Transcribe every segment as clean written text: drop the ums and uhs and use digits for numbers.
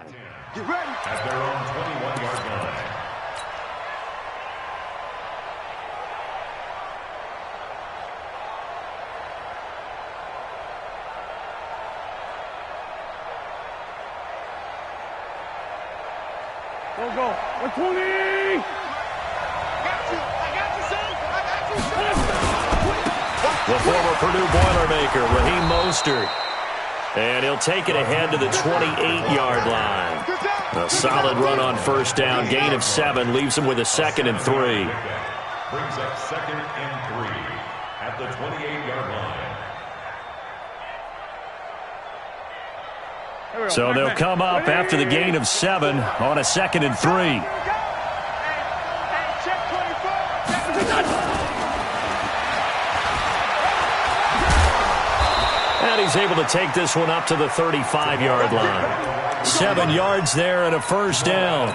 Get ready. At their own 21-yard line. Go. 120. The former Purdue Boilermaker, Raheem Mostert. And he'll take it ahead to the 28-yard line. A solid run on first down. Gain of 7 leaves him with a 2nd and 3. Brings up 2nd and 3 at the 28-yard line. So they'll come up after the gain of 7 on a 2nd and 3. And he's able to take this one up to the 35-yard line. 7 yards there and a first down.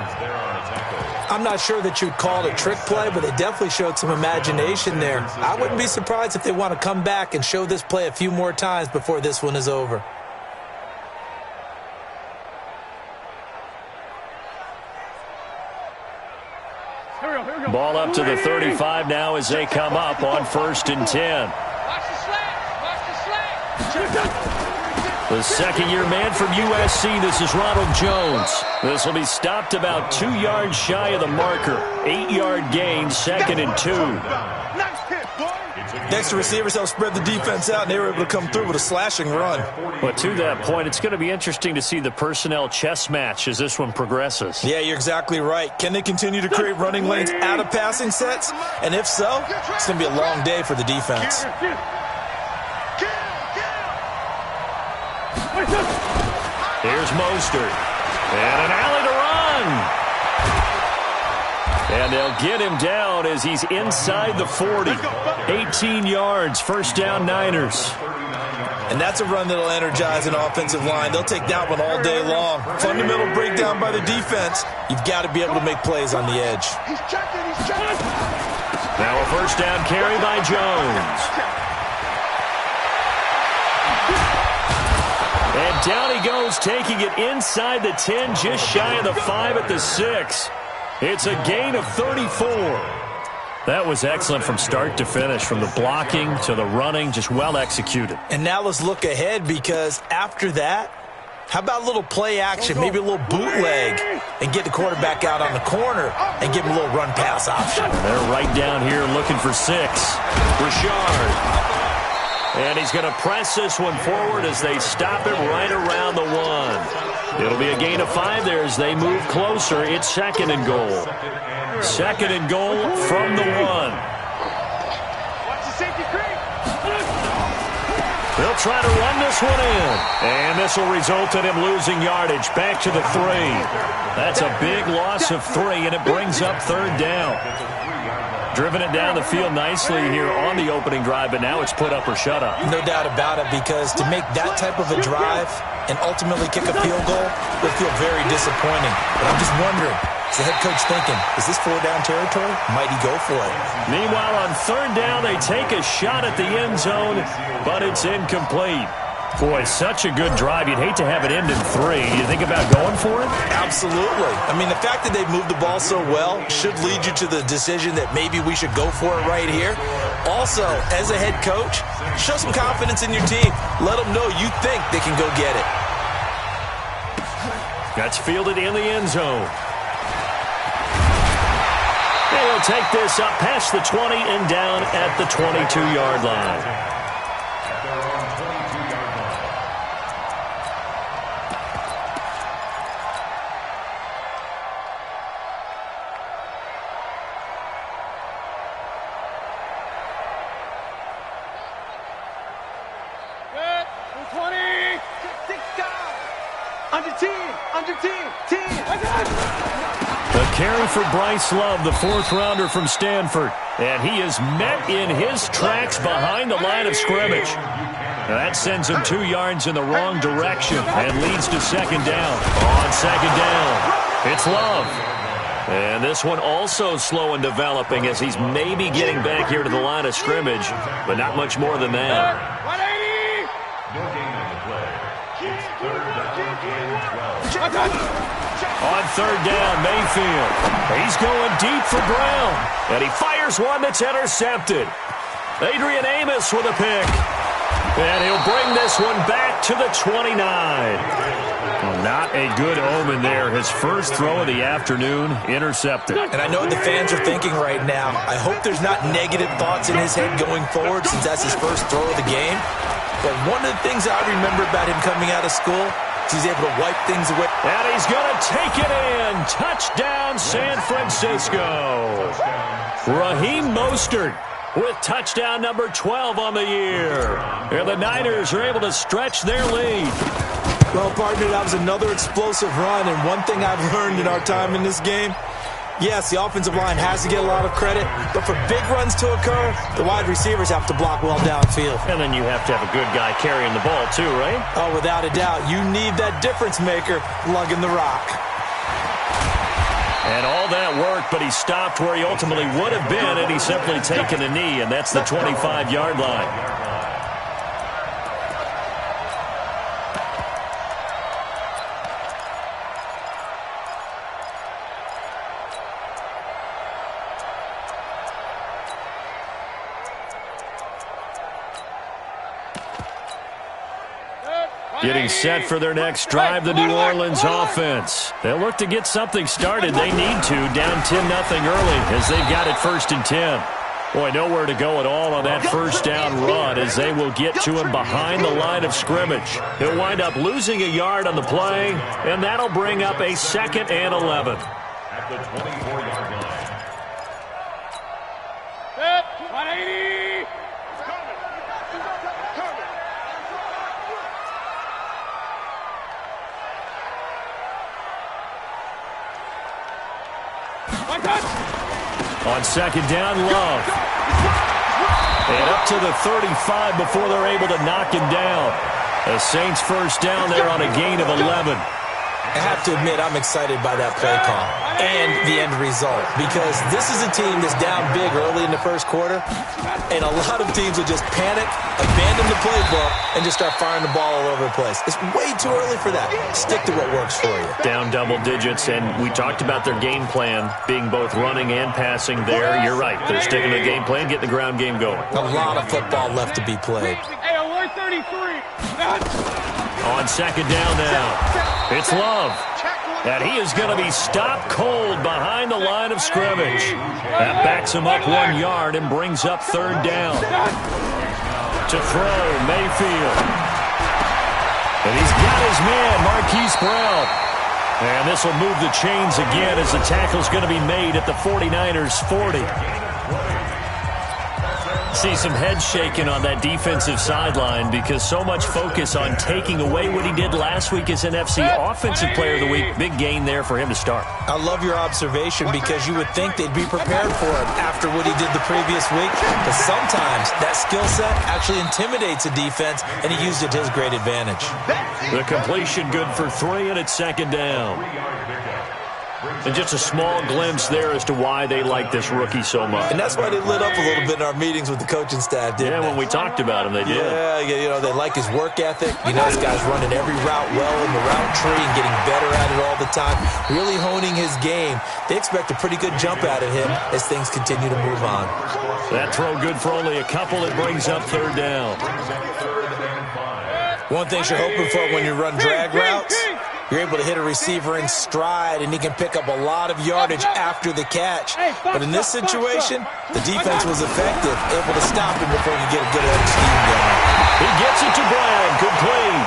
I'm not sure that you'd call it a trick play, but they definitely showed some imagination there. I wouldn't be surprised if they want to come back and show this play a few more times before this one is over. Ball up to the 35 now as they come up on 1st and 10. The second-year man from USC, this is Ronald Jones. This will be stopped about 2 yards shy of the marker. 8-yard gain, 2nd and 2. Next, the receivers helped spread the defense out, and they were able to come through with a slashing run. But to that point, it's going to be interesting to see the personnel chess match as this one progresses. Yeah, you're exactly right. Can they continue to create running lanes out of passing sets? And if so, it's going to be a long day for the defense. Here's Mostert. And an alley to run. And they'll get him down as he's inside the 40. 18 yards, first down Niners. And that's a run that'll energize an offensive line. They'll take that one all day long. Fundamental breakdown by the defense. You've got to be able to make plays on the edge. Now a first down carry by Jones. And down he goes, taking it inside the 10, just shy of the 5 at the 6. It's a gain of 34. That was excellent from start to finish, from the blocking to the running, just well executed. And now let's look ahead, because after that, how about a little play action, maybe a little bootleg, and get the quarterback out on the corner and give him a little run-pass option. They're right down here looking for 6. Richard. And he's going to press this one forward as they stop it right around the 1. It'll be a gain of 5 there as they move closer. It's 2nd and goal. 2nd and goal from the 1. They'll try to run this one in. And this will result in him losing yardage. Back to the 3. That's a big loss of 3, and it brings up 3rd down. Driven it down the field nicely here on the opening drive, but now it's put up or shut up. No doubt about it, because to make that type of a drive and ultimately kick a field goal will feel very disappointing. But I'm just wondering, is the head coach thinking, is this 4-down territory? Might he go for it? Meanwhile, on 3rd down, they take a shot at the end zone, but it's incomplete. Boy, such a good drive. You'd hate to have it end in 3. You think about going for it? Absolutely. I mean, the fact that they've moved the ball so well should lead you to the decision that maybe we should go for it right here. Also, as a head coach, show some confidence in your team. Let them know you think they can go get it. That's fielded in the end zone. They'll take this up past the 20 and down at the 22-yard line. Carry for Bryce Love, the 4th-rounder from Stanford. And he is met in his tracks behind the line of scrimmage. That sends him 2 yards in the wrong direction and leads to 2nd down. On 2nd down, it's Love. And this one also slow in developing as he's maybe getting back here to the line of scrimmage, but not much more than that. No gain on the play. It's 3rd down. On third down, Mayfield. He's going deep for Brown. And he fires one that's intercepted. Adrian Amos with a pick. And he'll bring this one back to the 29. Well, not a good omen there. His first throw of the afternoon, intercepted. And I know what the fans are thinking right now. I hope there's not negative thoughts in his head going forward since that's his first throw of the game. But one of the things I remember about him coming out of school is he's able to wipe things away. And he's going to take it in. Touchdown, San Francisco. Raheem Mostert with touchdown number 12 on the year. And the Niners are able to stretch their lead. Well, partner, that was another explosive run. And one thing I've learned in our time in this game, yes, the offensive line has to get a lot of credit, but for big runs to occur, the wide receivers have to block well downfield. And then you have to have a good guy carrying the ball too, right? Oh, without a doubt. You need that difference maker lugging the rock. And all that work, but he stopped where he ultimately would have been, and he's simply taken a knee, and that's the 25-yard line. Getting set for their next drive, the New Orleans offense. They'll look to get something started. They need to, down 10-0 early as they've got it 1st and 10. Boy, nowhere to go at all on that first down run as they will get to him behind the line of scrimmage. He'll wind up losing a yard on the play, and that'll bring up a 2nd and 11. At the 24-yard line. Set, 180. On 2nd down, Love. And up to the 35 before they're able to knock him down. The Saints first down there on a gain of 11. I have to admit, I'm excited by that play call and the end result because this is a team that's down big early in the first quarter, and a lot of teams will just panic, abandon the playbook, and just start firing the ball all over the place. It's way too early for that. Stick to what works for you. Down double digits, and we talked about their game plan being both running and passing there. You're right. They're sticking to the game plan, getting the ground game going. A lot of football left to be played. Hey, alert 33. On 2nd down now, it's Love. And he is going to be stopped cold behind the line of scrimmage. That backs him up 1 yard and brings up 3rd down. To throw, Mayfield. And he's got his man, Marquise Brown. And this will move the chains again as the tackle's going to be made at the 49ers' 40. See some heads shaking on that defensive sideline because so much focus on taking away what he did last week as NFC Offensive Player of the Week. Big gain there for him to start. I love your observation because you would think they'd be prepared for him after what he did the previous week. But sometimes that skill set actually intimidates a defense, and he used it to his great advantage. The completion good for 3, and it's 2nd down. And just a small glimpse there as to why they like this rookie so much. And that's why they lit up a little bit in our meetings with the coaching staff, didn't they? When we talked about him, they did. Yeah, you know, they like his work ethic. You know, this guy's running every route well in the route tree and getting better at it all the time, really honing his game. They expect a pretty good jump out of him as things continue to move on. That throw good for only a couple. It brings up 3rd down. One thing you're hoping for when you run drag routes, you're able to hit a receiver in stride, and he can pick up a lot of yardage after the catch. But in this situation, the defense was effective, able to stop him before he could get a good head scheme going. He gets it to Brown, complete.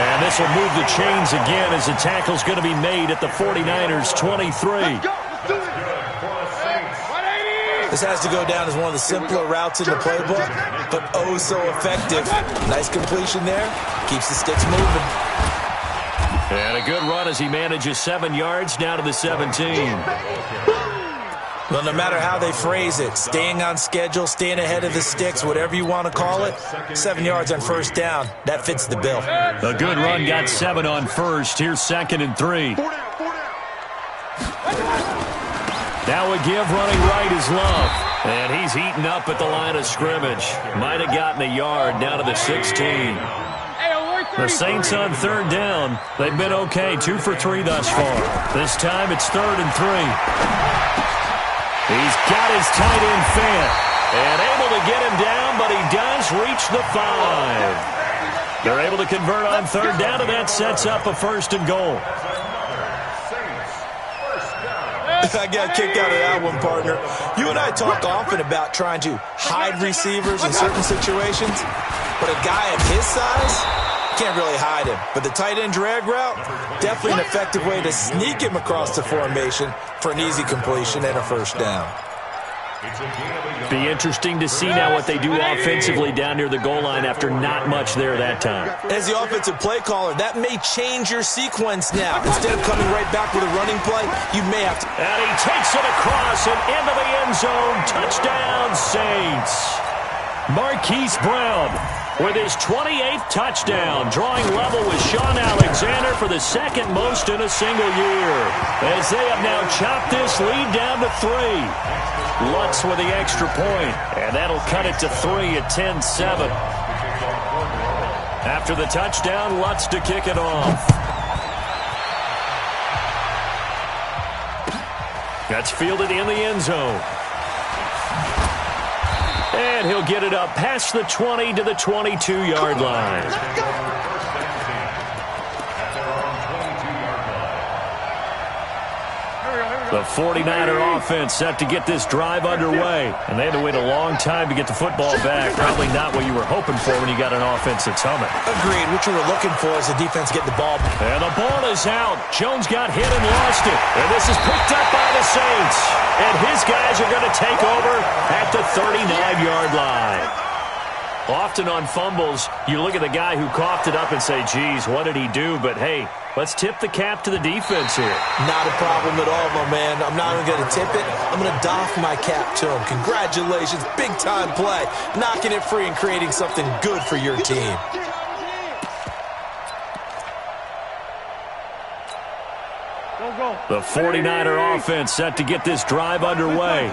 And this will move the chains again as the tackle's going to be made at the 49ers' 23. This has to go down as one of the simpler routes in the playbook, but oh so effective. Nice completion there. Keeps the sticks moving. And a good run as he manages 7 yards down to the 17. Well, no matter how they phrase it, staying on schedule, staying ahead of the sticks, whatever you want to call it, 7 yards on first down, that fits the bill. A good run got 7 on first. Here's 2nd and 3. Now a give running right is Love. And he's eaten up at the line of scrimmage. Might have gotten a yard down to the 16. Hey, alert The Saints on third down. They've been okay, 2 for 3 thus far. This time it's 3rd and 3. He's got his tight end Fant and able to get him down, but he does reach the 5. They're able to convert on third down, and that sets up a 1st and goal. I got kicked out of that one, partner. You and I talk often about trying to hide receivers in certain situations, but a guy of his size can't really hide him. But the tight end drag route, definitely an effective way to sneak him across the formation for an easy completion and a 1st down. Be interesting to see now what they do offensively down near the goal line after not much there that time. As the offensive play caller, that may change your sequence now. Instead of coming right back with a running play, you may have to. And he takes it across and into the end zone. Touchdown, Saints. Marquise Brown with his 28th touchdown, drawing level with Sean Alexander for the 2nd most in a single year, as they have now chopped this lead down to 3. Lutz with the extra point, and that'll cut it to 3 at 10-7. After the touchdown, Lutz to kick it off. That's fielded in the end zone. And he'll get it up past the 20 to the 22-yard line. The 49er offense set to get this drive underway. And they had to wait a long time to get the football back. Probably not what you were hoping for when you got an offense that's humming. Agreed. What you were looking for is the defense getting the ball. And the ball is out. Jones got hit and lost it. And this is picked up by the Saints. And his guys are going to take over at the 39-yard line. Often on fumbles, you look at the guy who coughed it up and say, geez, what did he do? But, hey, let's tip the cap to the defense here. Not a problem at all, my man. I'm not even going to tip it. I'm going to doff my cap to him. Congratulations. Big-time play. Knocking it free and creating something good for your team. The 49er offense set to get this drive underway.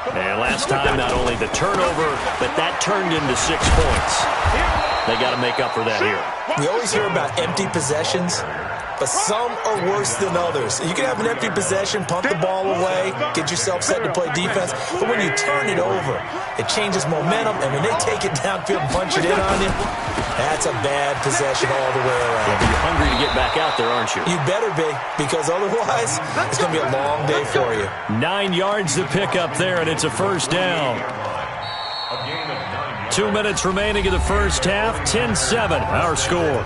And last time, not only the turnover, but that turned into 6 points. They got to make up for that here. We always hear about empty possessions, but some are worse than others. You can have an empty possession, punt the ball away, get yourself set to play defense, but when you turn it over, it changes momentum, and when they take it downfield and punch it in on you, that's a bad possession all the way around. Yeah, but you're hungry to get back out there, aren't you? You better be, because otherwise, it's going to be a long day for you. 9 yards to pick up there, and it's a 1st down. 2 minutes remaining in the first half, 10-7, our score.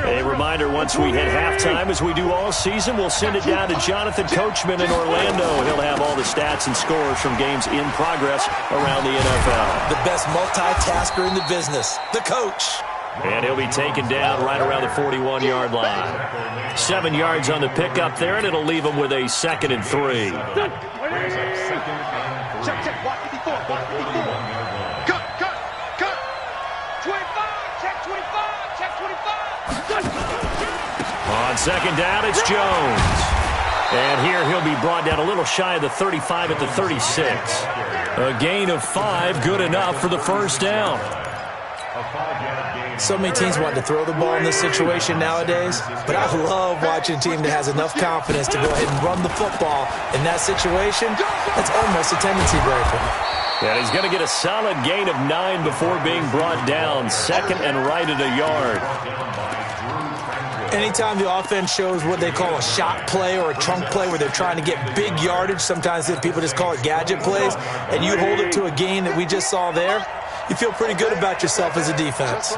A reminder, once we hit halftime, as we do all season, we'll send it down to Jonathan Coachman in Orlando. He'll have all the stats and scores from games in progress around the NFL. The best multitasker in the business, the coach. And he'll be taken down right around the 41-yard line. 7 yards on the pickup there, and it'll leave him with a 2nd and 3. Check, watch 54, watch 54. Cut. 25, check 25, check 25. On 2nd down, it's Jones. And here he'll be brought down a little shy of the 35 at the 36. A gain of 5, good enough for the 1st down. So many teams want to throw the ball in this situation nowadays, but I love watching a team that has enough confidence to go ahead and run the football in that situation. That's almost a tendency breaker. Yeah, he's going to get a solid gain of 9 before being brought down. 2nd and right at a yard. Anytime the offense shows what they call a shot play or a chunk play where they're trying to get big yardage, sometimes people just call it gadget plays, and you hold it to a gain that we just saw there, you feel pretty good about yourself as a defense.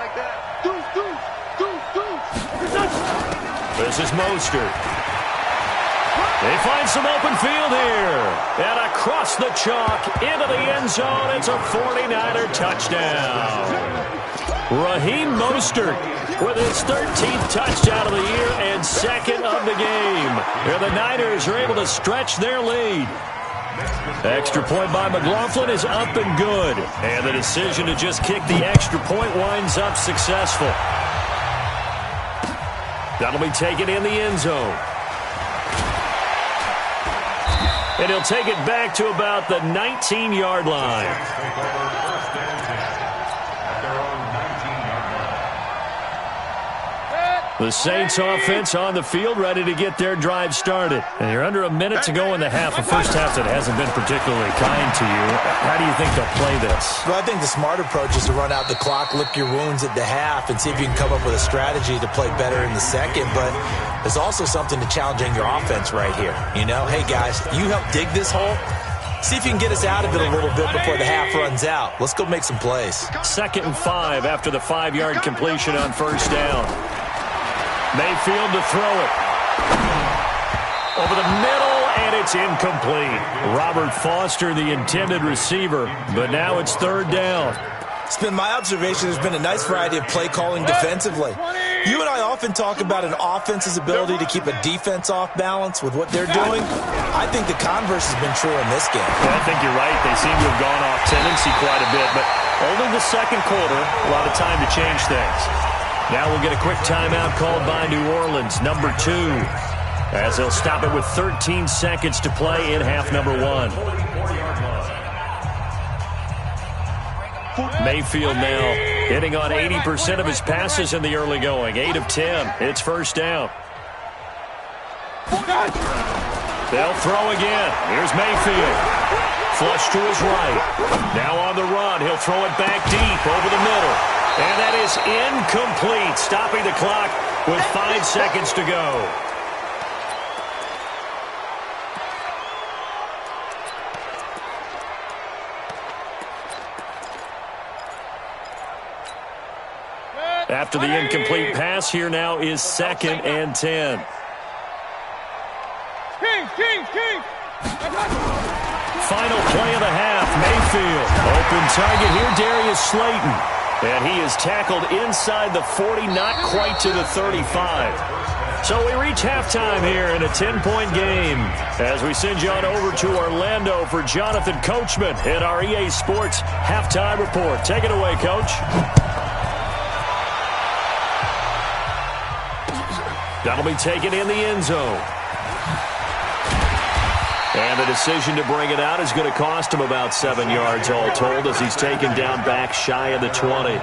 This is Mostert. They find some open field here. And across the chalk into the end zone, it's a 49er touchdown. Raheem Mostert with his 13th touchdown of the year and 2nd of the game. And the Niners are able to stretch their lead. Extra point by McLaughlin is up and good. And the decision to just kick the extra point winds up successful. That'll be taken in the end zone. And he'll take it back to about the 19-yard line. The Saints offense on the field, ready to get their drive started. And you're under a minute to go in the half, a first half that hasn't been particularly kind to you. How do you think they'll play this? Well, I think the smart approach is to run out the clock, lick your wounds at the half, and see if you can come up with a strategy to play better in the second. But there's also something to challenging your offense right here. You know, hey, guys, you help dig this hole. See if you can get us out of it a little bit before the half runs out. Let's go make some plays. 2nd and 5 after the 5-yard completion on first down. Mayfield to throw it. Over the middle, and it's incomplete. Robert Foster, the intended receiver, but now it's 3rd down. It's been my observation there's been a nice variety of play calling defensively. You and I often talk about an offense's ability to keep a defense off balance with what they're doing. I think the converse has been true in this game. Well, I think you're right. They seem to have gone off tendency quite a bit, but only the second quarter, a lot of time to change things. Now we'll get a quick timeout called by New Orleans, number 2, as they'll stop it with 13 seconds to play in half number 1. Mayfield now hitting on 80% of his passes in the early going, 8 of 10. It's first down. They'll throw again. Here's Mayfield. Flush to his right. Now on the run. He'll throw it back deep over the middle. And that is incomplete, stopping the clock with 5 seconds to go. After the incomplete pass, here now is 2nd and 10. Final play of the half, Mayfield. Open target here, Darius Slayton. And he is tackled inside the 40, not quite to the 35. So we reach halftime here in a 10-point game as we send you on over to Orlando for Jonathan Coachman in our EA Sports Halftime Report. Take it away, Coach. That'll be taken in the end zone. And the decision to bring it out is going to cost him about 7 yards all told as he's taken down back shy of the 20.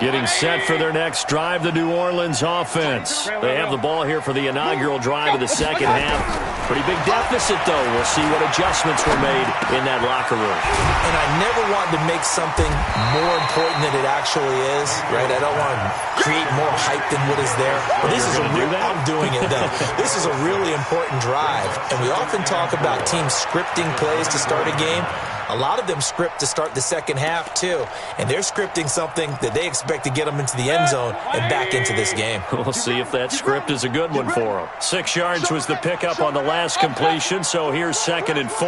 Getting set for their next drive, the New Orleans offense. They have the ball here for the inaugural drive of the second half. Pretty big deficit, though. We'll see what adjustments were made in that locker room. And I never want to make something more important than it actually is, right? I don't want to create more hype than what is there. But this is I'm doing it, though. This is a really important drive. And we often talk about teams scripting plays to start a game. A lot of them script to start the second half, too. And they're scripting something that they expect to get them into the end zone and back into this game. We'll see if that script is a good one for them. 6 yards was the pickup on the last completion, so here's 2nd and 4.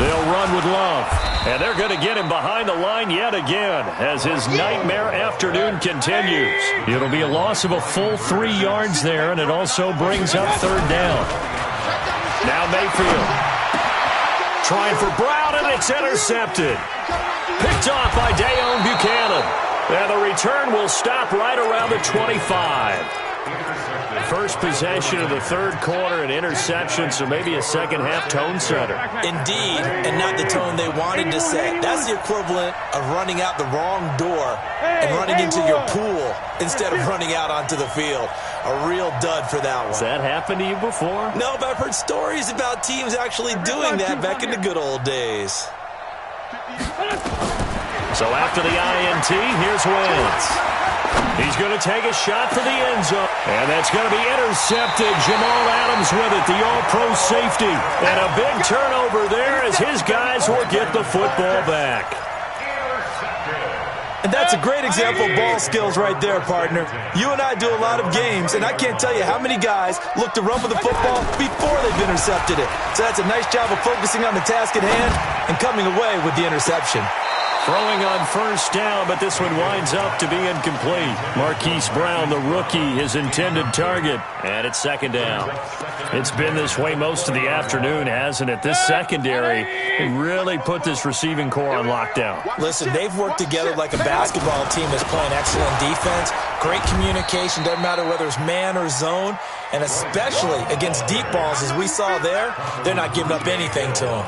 They'll run with Love. And they're going to get him behind the line yet again as his nightmare afternoon continues. It'll be a loss of a full 3 yards there, and it also brings up 3rd down. Now Mayfield. Trying for Brown, and it's intercepted. Picked off by Dayon Buchanan. And the return will stop right around the 25. First possession of the 3rd quarter, an interception, so maybe a second-half tone setter. Indeed, and not the tone they wanted to set. That's the equivalent of running out the wrong door and running into your pool instead of running out onto the field. A real dud for that one. Has that happened to you before? No, but I've heard stories about teams actually doing that back in the good old days. So after the INT, here's Wentz. He's going to take a shot for the end zone. And that's going to be intercepted. Jamal Adams with it, the all-pro safety. And a big turnover there as his guys will get the football back. And that's a great example of ball skills right there, partner. You and I do a lot of games, and I can't tell you how many guys look to run with the football before they've intercepted it. So that's a nice job of focusing on the task at hand and coming away with the interception. Throwing on first down, but this one winds up to be incomplete. Marquise Brown, the rookie, his intended target. And it's second down. It's been this way most of the afternoon, hasn't it? This secondary really put this receiving core on lockdown. Listen, they've worked together like a basketball team that's playing excellent defense. Great communication, doesn't matter whether it's man or zone. And especially against deep balls, as we saw there, they're not giving up anything to them.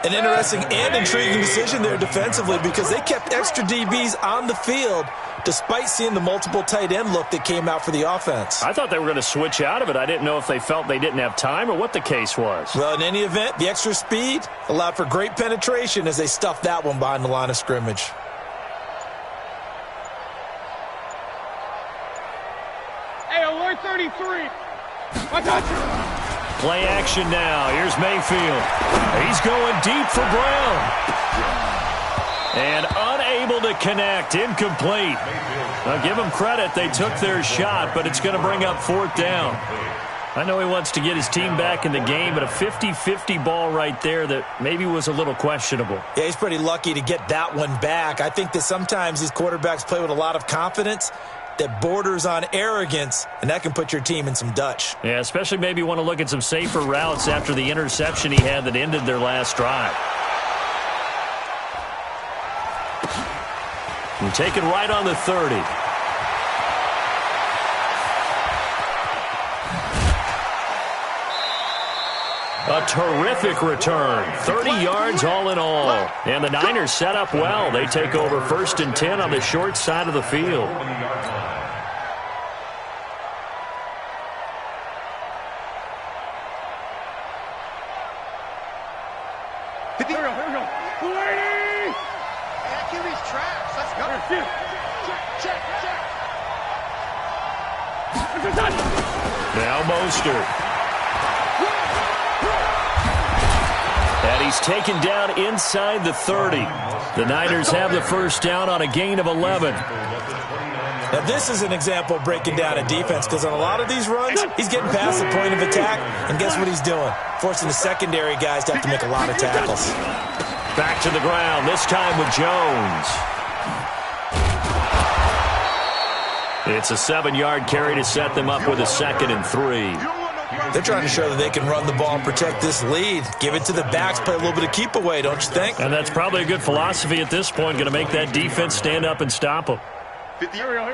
An interesting and intriguing decision there defensively because they kept extra DBs on the field despite seeing the multiple tight end look that came out for the offense. I thought they were going to switch out of it. I didn't know if they felt they didn't have time or what the case was. Well, in any event, the extra speed allowed for great penetration as they stuffed that one behind the line of scrimmage. Hey, alert 33. Watch out. Play action now. Here's Mayfield. He's going deep for Brown. And unable to connect. Incomplete. Now, give them credit. They took their shot, but it's going to bring up fourth down. I know he wants to get his team back in the game, but a 50-50 ball right there that maybe was a little questionable. Yeah, he's pretty lucky to get that one back. I think that sometimes these quarterbacks play with a lot of confidence that borders on arrogance, and that can put your team in some Dutch. Yeah, especially maybe want to look at some safer routes after the interception he had that ended their last drive. We take it right on the 30. A terrific return. 30 yards all in all. And the Niners set up well. They take over 1st and 10 on the short side of the field. Here we go. Hey, that QB's trash. Let's go. Check. Now Mostert. And he's taken down inside the 30. The Niners have the first down on a gain of 11. Now, this is an example of breaking down a defense because on a lot of these runs, he's getting past the point of attack, and guess what he's doing? Forcing the secondary guys to have to make a lot of tackles. Back to the ground, this time with Jones. It's a 7-yard carry to set them up with a 2nd and 3. They're trying to show that they can run the ball and protect this lead. Give it to the backs, play a little bit of keep away, don't you think? And that's probably a good philosophy at this point, going to make that defense stand up and stop them. 50. Here we go.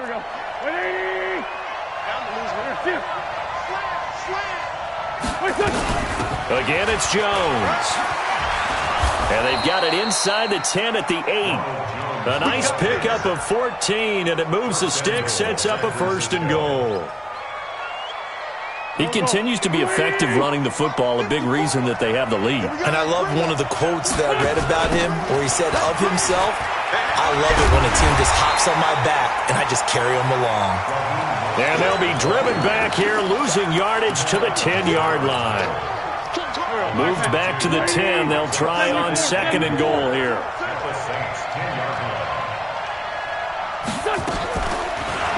Hey! Down the loser. Slant. Again, it's Jones. And they've got it inside the 10 at the 8. A nice pickup of 14, and it moves the stick, sets up a 1st and goal. He continues to be effective running the football, a big reason that they have the lead. And I love one of the quotes that I read about him where he said of himself, I love it when a team just hops on my back and I just carry them along. And they'll be driven back here, losing yardage to the 10-yard line. Moved back to the 10. They'll try on 2nd and goal here.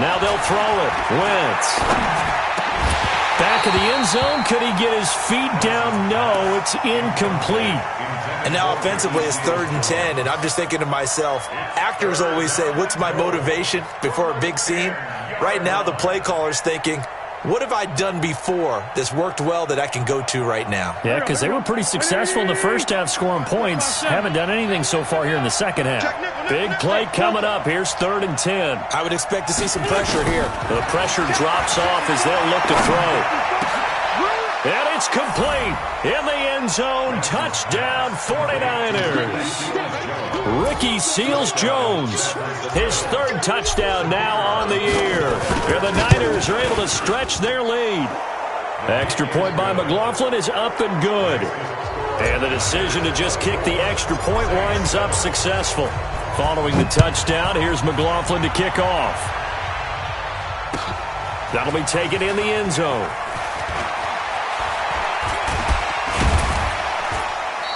Now they'll throw it. Wentz. Back of the end zone. Could he get his feet down? No, it's incomplete. And now offensively it's 3rd and 10, and I'm just thinking to myself, actors always say, what's my motivation before a big scene? Right now the play caller's thinking, what have I done before that's worked well that I can go to right now? Yeah, because they were pretty successful in the first half scoring points. Haven't done anything so far here in the second half. Big play coming up. Here's 3rd and 10. I would expect to see some pressure here. The pressure drops off as they'll look to throw. And it's complete. In the end zone. Touchdown 49ers. Ricky Seals-Jones. His 3rd touchdown now on the year. Here the Niners are able to stretch their lead. Extra point by McLaughlin is up and good. And the decision to just kick the extra point winds up successful. Following the touchdown, here's McLaughlin to kick off. That'll be taken in the end zone.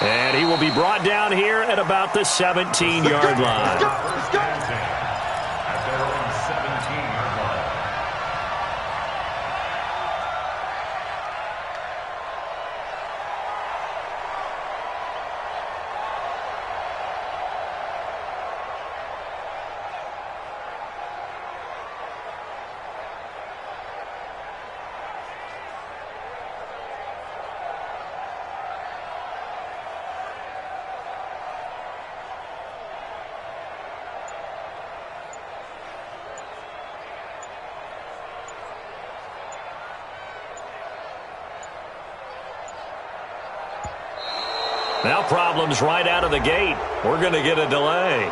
And he will be brought down here at about the 17-yard line. Now problems right out of the gate. We're going to get a delay.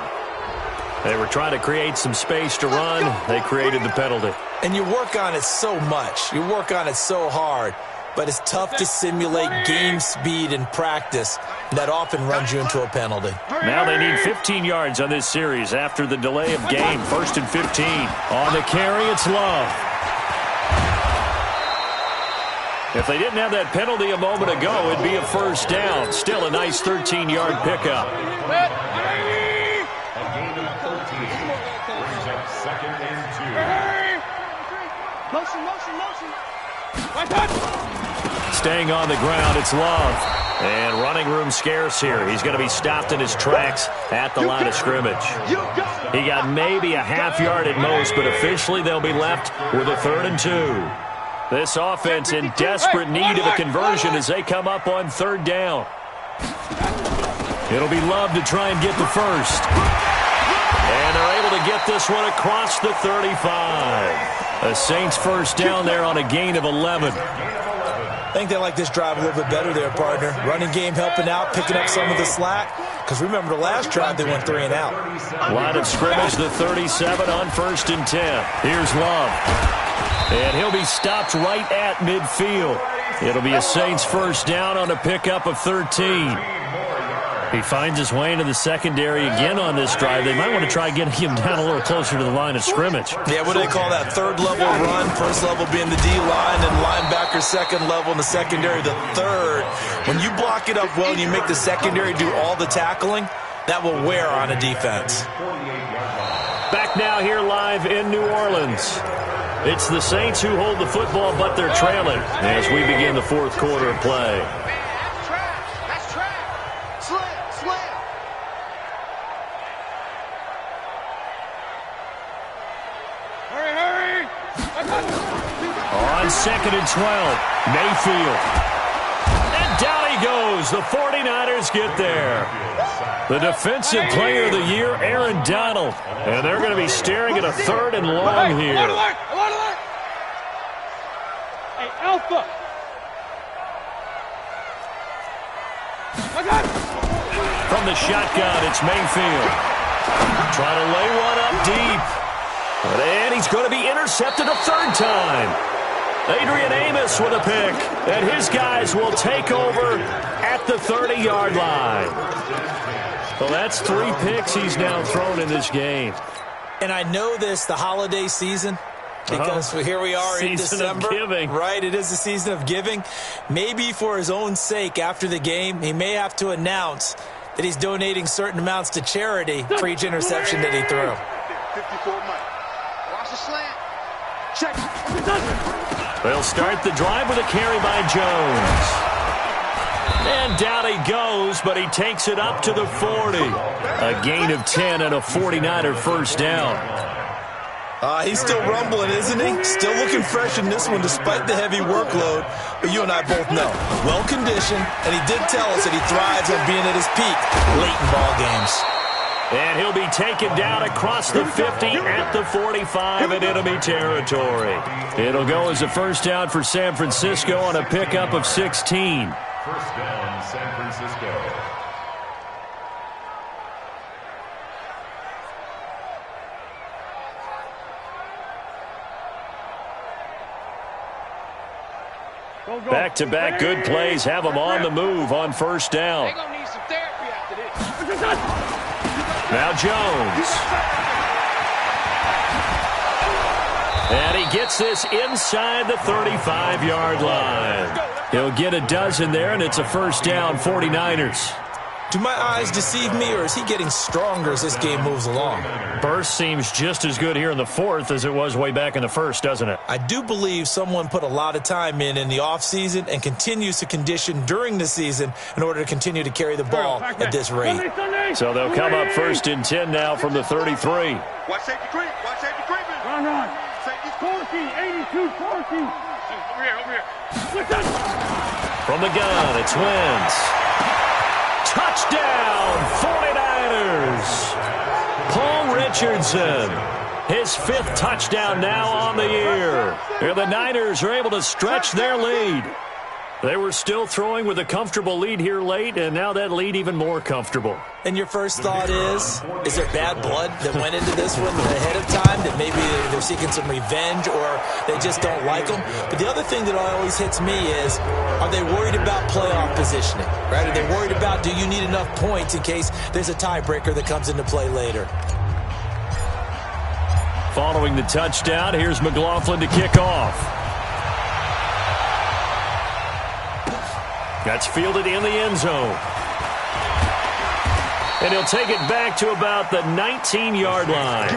They were trying to create some space to run. They created the penalty. And you work on it so much. You work on it so hard. But it's tough to simulate game speed in practice. That often runs you into a penalty. Now they need 15 yards on this series after the delay of game. 1st and 15. On the carry, it's Love. If they didn't have that penalty a moment ago, it'd be a first down. Still a nice 13-yard pickup. A gain of 13 brings up 2nd and 2. Staying on the ground, it's Love. And running room scarce here. He's going to be stopped in his tracks at the line of scrimmage. He got maybe a half yard at most, but officially they'll be left with a 3rd and 2. This offense in desperate need of a conversion as they come up on 3rd down. It'll be Love to try and get the first. And they're able to get this one across the 35. A Saints first down there on a gain of 11. I think they like this drive a little bit better there, partner. Running game helping out, picking up some of the slack. Because remember the last drive, they went 3 and out. Line of scrimmage, the 37 on 1st and 10. Here's Love. And he'll be stopped right at midfield. It'll be a Saints first down on a pickup of 13. He finds his way into the secondary again on this drive. They might want to try getting him down a little closer to the line of scrimmage. Yeah, what do they call that? 3rd level run, 1st level being the D-line, and linebacker 2nd level in the secondary, the 3rd. When you block it up well and you make the secondary do all the tackling, that will wear on a defense. Back now here live in New Orleans. It's the Saints who hold the football, but they're trailing as we begin the 4th quarter of play. On 2nd and 12, Mayfield. And down he goes. The 49ers get there. The defensive player of the year, Aaron Donald. And they're going to be staring at a 3rd and long here. Hey, Alpha. From the shotgun, it's Mayfield. Trying to lay one up deep. And he's going to be intercepted a 3rd time. Adrian Amos with a pick. And his guys will take over at the 30-yard line. Well, that's 3 picks he's now thrown in this game. And I know this, the holiday season, because here we are in December. Season of giving. Right, it is the season of giving. Maybe for his own sake after the game, he may have to announce that he's donating certain amounts to charity for each interception that he threw. 54 months. Watch the slant. Check. They'll start the drive with a carry by Jones. And down he goes, but he takes it up to the 40. A gain of 10 and a 49er first down. He's still rumbling, isn't he? Still looking fresh in this one despite the heavy workload. But you and I both know, well-conditioned, and he did tell us that he thrives on being at his peak late in ball games. And he'll be taken down across the 50 at the 45 in enemy territory. It'll go as a first down for San Francisco on a pickup of 16. First down, San Francisco. Back-to-back good plays have them on the move on first down. They're going to need some therapy after this. Now Jones. And he gets this inside the 35-yard line. He'll get a dozen there, and it's a first down, 49ers. Do my eyes deceive me, or is he getting stronger as this game moves along? Burst seems just as good here in the 4th as it was way back in the 1st, doesn't it? I do believe someone put a lot of time in the offseason and continues to condition during the season in order to continue to carry the ball at this rate. So they'll come up 1st and 10 now from the 33. Watch safety creep. Watch safety creeping. Run. Safety 14, 82, 14. Over here. From the gun, it's Wentz. Touchdown, 49ers. Paul Richardson, his 5th touchdown now on the year. And the Niners are able to stretch their lead. They were still throwing with a comfortable lead here late, and now that lead even more comfortable. And your first thought is there bad blood that went into this one ahead of time, that maybe they're seeking some revenge or they just don't like them? But the other thing that always hits me is, are they worried about playoff positioning, right? Are they worried about, do you need enough points in case there's a tiebreaker that comes into play later? Following the touchdown, here's McLaughlin to kick off. That's fielded in the end zone. And he'll take it back to about the 19-yard line.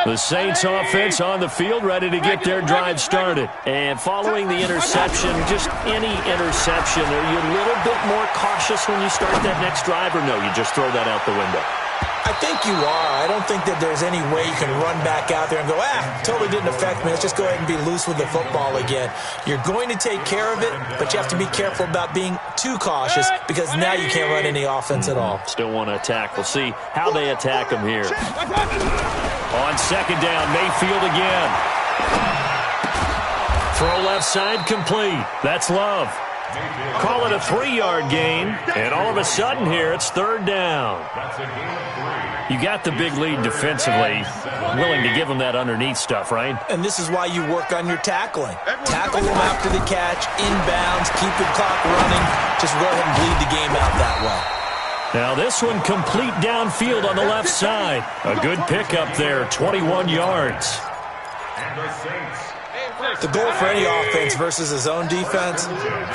The Saints offense on the field, ready to get their drive started. And following the interception, just any interception, are you a little bit more cautious when you start that next drive, or no, you just throw that out the window? I think you are. I don't think that there's any way you can run back out there and go, totally didn't affect me. Let's just go ahead and be loose with the football again. You're going to take care of it, but you have to be careful about being too cautious because now you can't run any offense at all. Still want to attack. We'll see how they attack them here. On second down, Mayfield again. Throw left side complete. That's Love. Call it a 3-yard gain, and all of a sudden here it's third down. You got the big lead defensively, willing to give them that underneath stuff, right? And this is why you work on your tackling. Tackle them after the catch, inbounds, keep the clock running. Just go ahead and bleed the game out that way. Now this one complete downfield on the left side. A good pickup there, 21 yards. The goal for any offense versus his own defense,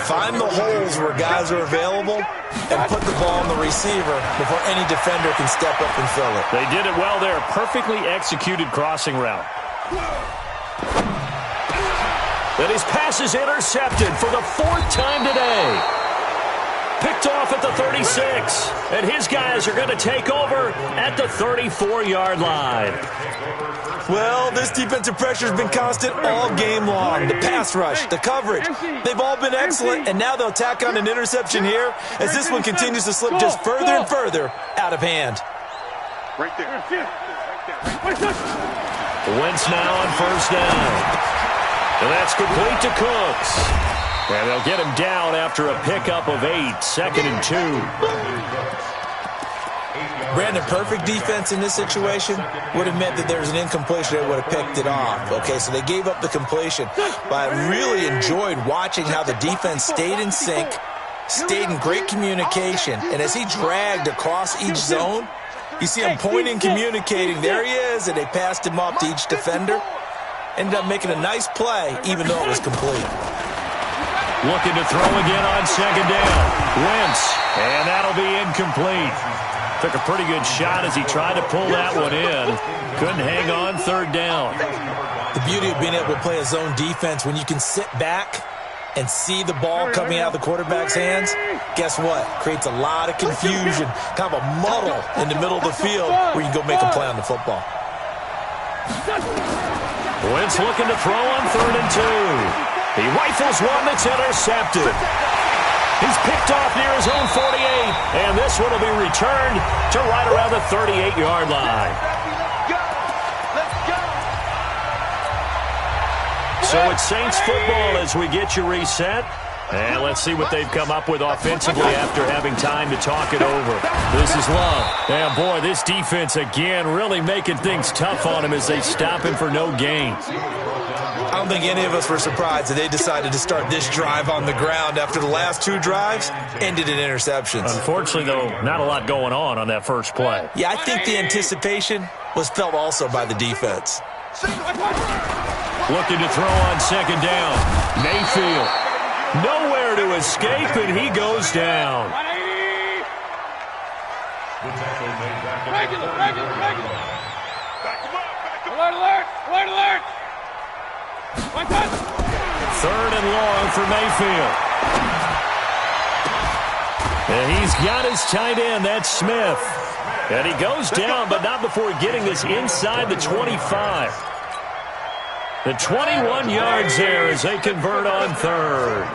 find the holes where guys are available and put the ball on the receiver before any defender can step up and fill it. They did it well there. Perfectly executed crossing route. But his pass is intercepted for the 4th time today. Picked off at the 36. And his guys are going to take over at the 34-yard line. Well, this defensive pressure has been constant all game long. The pass rush, the coverage, they've all been excellent, and now they'll tack on an interception here as this one continues to slip just further and further out of hand. Right there. Wentz now on first down. And that's complete to Cooks. And they'll get him down after a pickup of 8, 2nd and 2. Brandon, perfect defense in this situation would have meant that there was an incompletion that would have picked it off. Okay, so they gave up the completion. But I really enjoyed watching how the defense stayed in sync, stayed in great communication, and as he dragged across each zone, you see him pointing, communicating. There he is, and they passed him off to each defender. Ended up making a nice play, even though it was complete. Looking to throw again on second down. Wentz, and that'll be incomplete. Took a pretty good shot as he tried to pull that one in. Couldn't hang on third down. The beauty of being able to play a zone defense when you can sit back and see the ball coming out of the quarterback's hands, guess what? Creates a lot of confusion, kind of a muddle in the middle of the field where you can go make a play on the football. Wentz looking to throw on 3rd and 2. He rifles one that's intercepted. He's picked off near his own 48, and this one will be returned to right around the 38-yard line. So it's Saints football as we get you reset. And let's see what they've come up with offensively after having time to talk it over. This is Love. And boy, this defense again really making things tough on him as they stop him for no gain. I don't think any of us were surprised that they decided to start this drive on the ground after the last 2 drives ended in interceptions. Unfortunately, though, not a lot going on that first play. Yeah, I think the anticipation was felt also by the defense. Looking to throw on second down. Mayfield. Nowhere to escape, and he goes down. Regular. Alert. 3rd and long for Mayfield. And he's got his tight end, that's Smith. And he goes down, but not before getting this inside the 25. The 21 yards there as they convert on 3rd.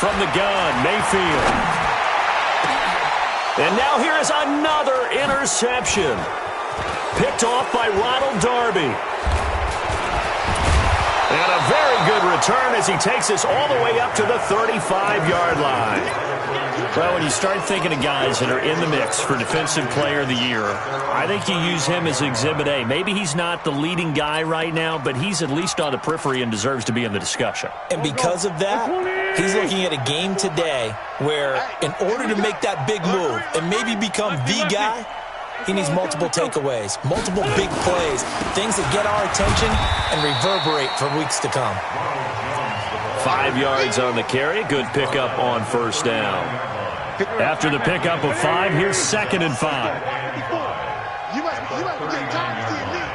From the gun, Mayfield. And now here is another interception. Picked off by Ronald Darby. And a very good return as he takes us all the way up to the 35-yard line. Well, when you start thinking of guys that are in the mix for Defensive Player of the Year, I think you use him as Exhibit A. Maybe he's not the leading guy right now, but he's at least on the periphery and deserves to be in the discussion. And because of that, he's looking at a game today where in order to make that big move and maybe become the guy, he needs multiple takeaways, multiple big plays, things that get our attention and reverberate for weeks to come. 5 yards on the carry. Good pickup on first down. After the pickup of 5, here's 2nd and 5. You must be getting tired of seeing me.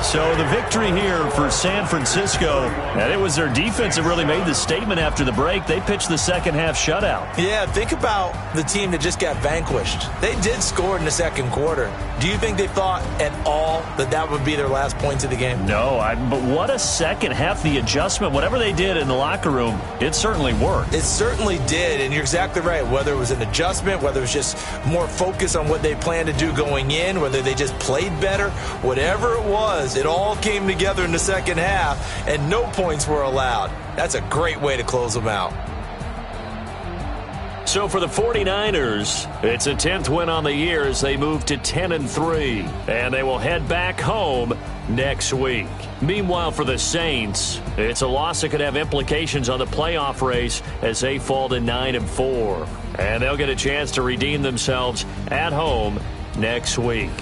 So the victory here for San Francisco, and it was their defense that really made the statement after the break. They pitched the second half shutout. Yeah, think about the team that just got vanquished. They did score in the second quarter. Do you think they thought at all that that would be their last points of the game? No, but what a second half. The adjustment, whatever they did in the locker room, it certainly worked. It certainly did, and you're exactly right. Whether it was an adjustment, whether it was just more focus on what they planned to do going in, whether they just played better, whatever it was, it all came together in the second half, and no points were allowed. That's a great way to close them out. So for the 49ers, it's a 10th win on the year as they move to 10-3, and they will head back home next week. Meanwhile, for the Saints, it's a loss that could have implications on the playoff race as they fall to 9-4, and they'll get a chance to redeem themselves at home next week.